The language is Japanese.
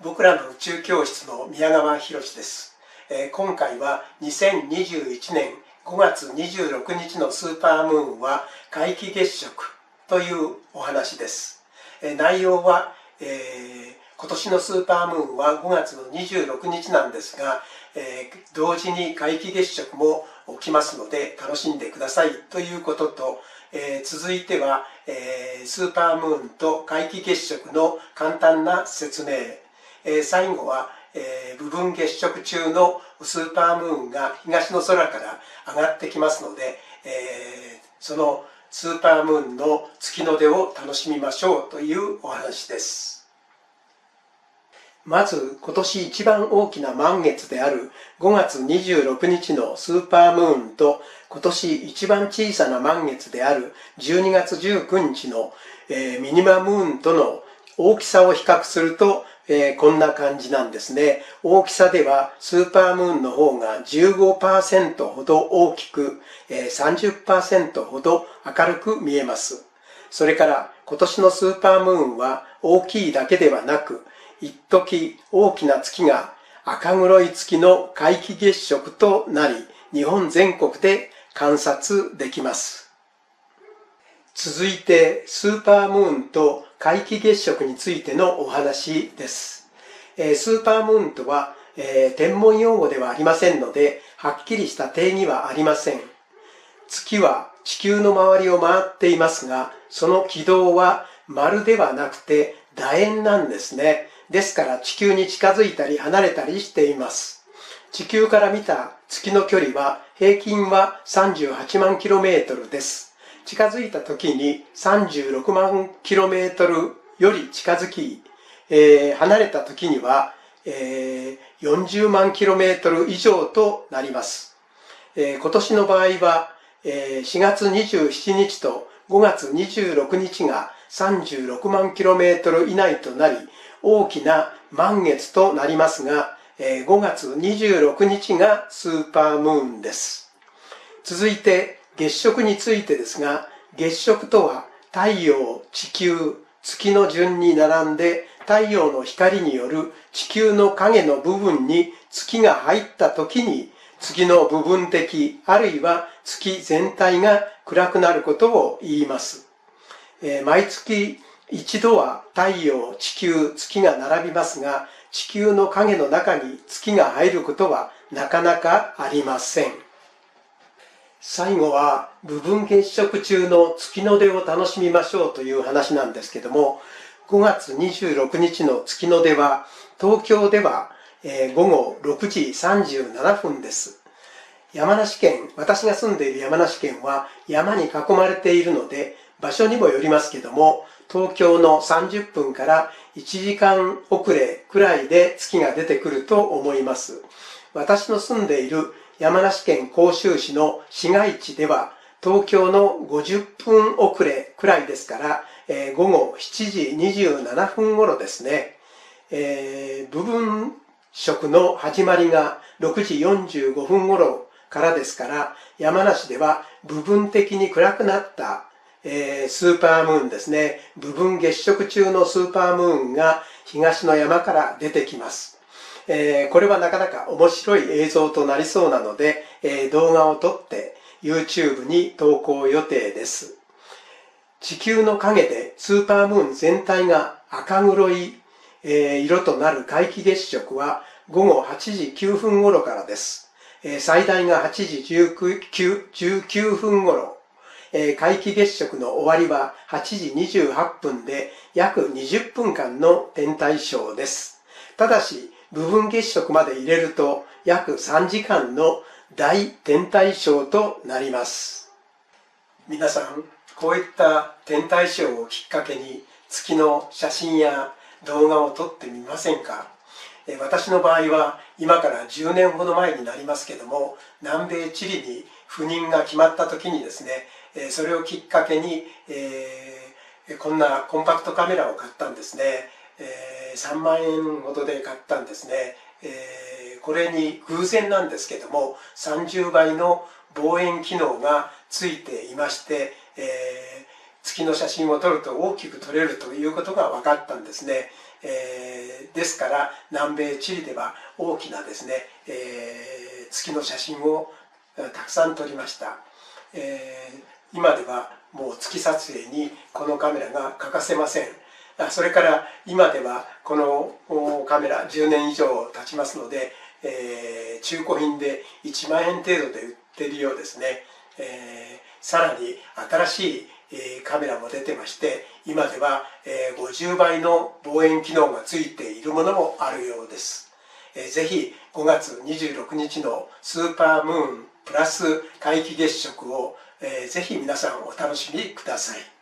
僕らの宇宙教室の宮川博です。今回は2021年5月26日のスーパームーンは皆既月食というお話です。内容は、今年のスーパームーンは5月の26日なんですが、同時に皆既月食も起きますので楽しんでくださいということと、続いては、スーパームーンと皆既月食の簡単な説明、最後は、部分月食中のスーパームーンが東の空から上がってきますので、そのスーパームーンの月の出を楽しみましょうというお話です。まず今年一番大きな満月である5月26日のスーパームーンと今年一番小さな満月である12月19日の、ミニマムーンとの大きさを比較すると、こんな感じなんですね。大きさではスーパームーンの方が 15% ほど大きく、30% ほど明るく見えます。それから今年のスーパームーンは大きいだけではなく、一時大きな月が赤黒い月の皆既月食となり、日本全国で観察できます。続いてスーパームーンと皆既月食についてのお話です。スーパームーンとは、天文用語ではありませんので、はっきりした定義はありません。月は地球の周りを回っていますが、その軌道は丸ではなくて楕円なんですね。ですから地球に近づいたり離れたりしています。地球から見た月の距離は平均は38万 km です。近づいた時に36万 km より近づき、離れた時には、40万 km 以上となります。今年の場合は、4月27日と5月26日が36万 km 以内となり、大きな満月となりますが、5月26日がスーパームーンです。続いて月食についてですが、月食とは太陽、地球、月の順に並んで太陽の光による地球の影の部分に月が入った時に月の部分的あるいは月全体が暗くなることを言います。毎月一度は太陽、地球、月が並びますが、地球の影の中に月が入ることはなかなかありません。最後は部分月食中の月の出を楽しみましょうという話なんですけども、5月26日の月の出は東京では午後6時37分です。山梨県、私が住んでいる山梨県は山に囲まれているので場所にもよりますけども、東京の30分から1時間遅れくらいで月が出てくると思います。私の住んでいる山梨県甲州市の市街地では東京の50分遅れくらいですから、午後7時27分頃ですね。部分食の始まりが6時45分頃からですから、山梨では部分的に暗くなったスーパームーンですね。部分月食中のスーパームーンが東の山から出てきます。これはなかなか面白い映像となりそうなので、動画を撮って YouTube に投稿予定です。地球の影でスーパームーン全体が赤黒い、色となる皆既月食は午後8時9分頃からです。最大が8時19分頃。皆既月食の終わりは8時28分で約20分間の天体ショーです。ただし、部分月食まで入れると約3時間の大天体ショーとなります。皆さん、こういった天体ショーをきっかけに月の写真や動画を撮ってみませんか？私の場合は今から10年ほど前になりますけども、南米チリに赴任が決まった時にですね、それをきっかけに、こんなコンパクトカメラを買ったんですね。3万円ほどで買ったんですね。これに偶然なんですけども30倍の望遠機能がついていまして、月の写真を撮ると大きく撮れるということが分かったんですね。ですから南米チリでは大きなですね、月の写真をたくさん撮りました。今ではもう月撮影にこのカメラが欠かせません。それから今ではこのカメラ10年以上経ちますので、中古品で1万円程度で売っているようですね。さらに新しいカメラも出てまして、今では50倍の望遠機能がついているものもあるようです。ぜひ5月26日のスーパームーンプラス皆既月食をぜひ皆さんお楽しみください。